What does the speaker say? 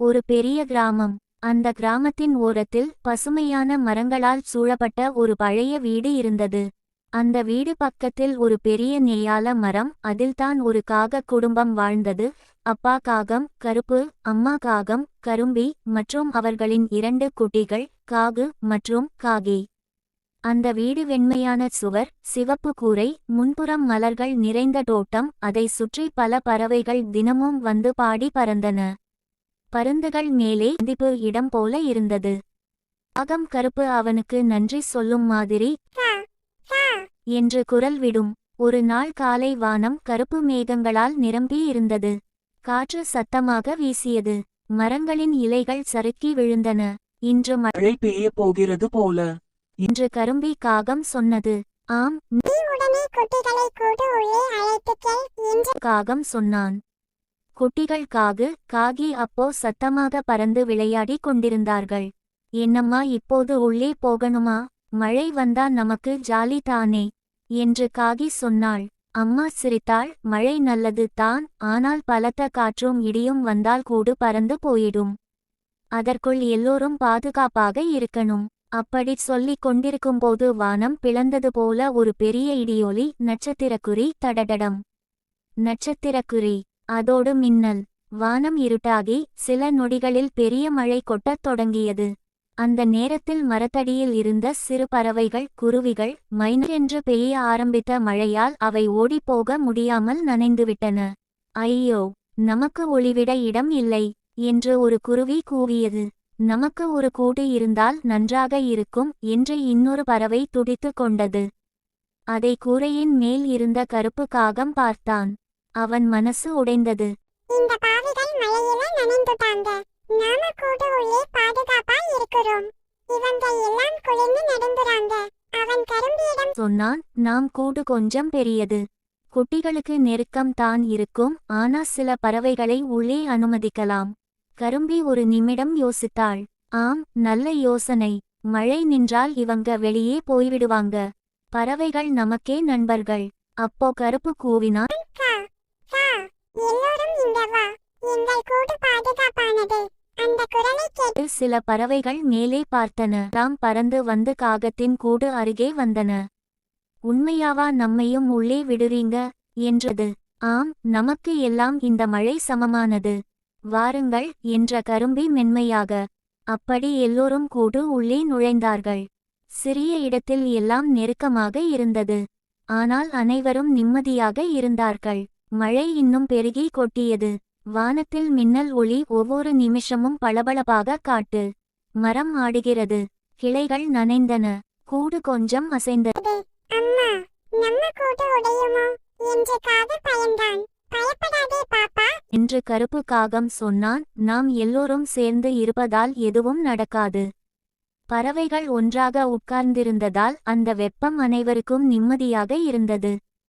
ஒரு பெரிய கிராமம். அந்த கிராமத்தின் ஓரத்தில் பசுமையான மரங்களால் சூழப்பட்ட ஒரு பழைய வீடு இருந்தது. அந்த வீடு பக்கத்தில் ஒரு பெரிய நெய்யால மரம். அதில்தான் ஒரு காக குடும்பம் வாழ்ந்தது. அப்பா காகம் கருப்பு, அம்மா காகம் கரும்பி மற்றும் அவர்களின் 2 குட்டிகள் காகு மற்றும் காகி. அந்த வீடு வெண்மையான சுவர், சிவப்பு கூரை, முன்புறம் மலர்கள் நிறைந்த தோட்டம். அதை சுற்றி பல பறவைகள் தினமும் வந்து பாடி பறந்தன. பருந்துகள் மேலே சந்திப்பு இடம் போல இருந்தது. காகம் கருப்பு அவனுக்கு நன்றி சொல்லும் மாதிரி என்று குரல் விடும். ஒரு நாள் காலை வானம் கருப்பு மேகங்களால் நிரம்பி இருந்தது. காற்று சத்தமாக வீசியது. மரங்களின் இலைகள் சறுக்கி விழுந்தன. இன்று மழை பெய்ய போகிறது போல என்று கரும்பி காகம் சொன்னது. ஆம், நீ உடனே குட்டிகளை கூடு உள்ளே அழைத்துக் செல் என்று காகம் சொன்னான். குட்டிகள் காகு காகி அப்போ சத்தமாக பறந்து விளையாடி கொண்டிருந்தார்கள். என்னம்மா இப்போது உள்ளே போகணுமா? மழை வந்தா நமக்கு ஜாலி தானே என்று காகி சொன்னாள். அம்மா சிரித்தாள். மழை நல்லது தான், ஆனால் பலத்த காற்றும் இடியும் வந்தால் கூடு பறந்து போயிடும். அதற்குள் எல்லோரும் பாதுகாப்பாக இருக்கணும். அப்படி சொல்லிக் கொண்டிருக்கும்போது வானம் பிளந்தது போல ஒரு பெரிய இடியொலி. நட்சத்திரக்குறி தடடடம். நட்சத்திரக்குறி, அதோடு மின்னல். வானம் இருட்டாகி சில நொடிகளில் பெரிய மழை கொட்டத் தொடங்கியது. அந்த நேரத்தில் மரத்தடியில் இருந்த சிறு பறவைகள் குருவிகள் மைனா என்று பெய்ய ஆரம்பித்த மழையால் அவை ஓடிப்போக முடியாமல் நனைந்துவிட்டன. ஐயோ, நமக்கு ஒளிவிட இடம் இல்லை என்று ஒரு குருவி கூவியது. நமக்கு ஒரு கூடு இருந்தால் நன்றாக இருக்கும் என்று இன்னொரு பறவை துடித்து கொண்டது. அதை கூரையின் மேல் இருந்த கருப்பு காகம் பார்த்தான். அவன் மனசு உடைந்தது. இந்த பாவிகள் மழையில நனைந்துட்டாங்க. நாம கூடு உள்ளே பாதுகாப்பா இருக்கிறோம். இவங்க எல்லாம் குளிர்ந்து நடுங்குறாங்க. அவன் கரும்பியிடம் சொன்னான். நாம் கூடு கொஞ்சம் பெரியது. குட்டிகளுக்கு நெருக்கம் தான் இருக்கும். ஆனா சில பறவைகளை உள்ளே அனுமதிக்கலாம். கரும்பி ஒரு நிமிடம் யோசித்தாள். ஆம், நல்ல யோசனை. மழை நின்றால் இவங்க வெளியே போய்விடுவாங்க. பறவைகள் நமக்கே நண்பர்கள். அப்போ கருப்பு கூவினான். எல்லோரும் இங்க வா, எங்கள் கூடு பாதுகாப்பானது. அந்த குரலை கேட்டு சில பறவைகள் மேலே பார்த்தன. தாம் பறந்து வந்து காகத்தின் கூடு அருகே வந்தன. உண்மையாவா நம்மையும் உள்ளே விடுறீங்க என்றது. ஆம், நமக்கு எல்லாம் இந்த மழை சமமானது. வாருங்கள் என்ற கரும்பி மென்மையாக. அப்படி எல்லோரும் கூடு உள்ளே நுழைந்தார்கள். சிறிய இடத்தில் எல்லாம் நெருக்கமாக இருந்தது. ஆனால் அனைவரும் நிம்மதியாக இருந்தார்கள். மழை இன்னும் பெருகி கொட்டியது. வானத்தில் மின்னல் ஒளி ஒவ்வொரு நிமிஷமும் பளபளப்பாக காட்டு. மரம் ஆடுகிறது. கிளைகள் நனைந்தன. கூடு கொஞ்சம் அசைந்தது. அம்மா, நம்ம கூடு உடையுமோ என்று காது பயந்தான். பயப்படாதே பாப்பா என்று கருப்பு காகம் சொன்னான். நாம் எல்லோரும் சேர்ந்து இருப்பதால் எதுவும் நடக்காது. பறவைகள் ஒன்றாக உட்கார்ந்திருந்ததால் அந்த வெப்பம் அனைவருக்கும் நிம்மதியாக இருந்தது.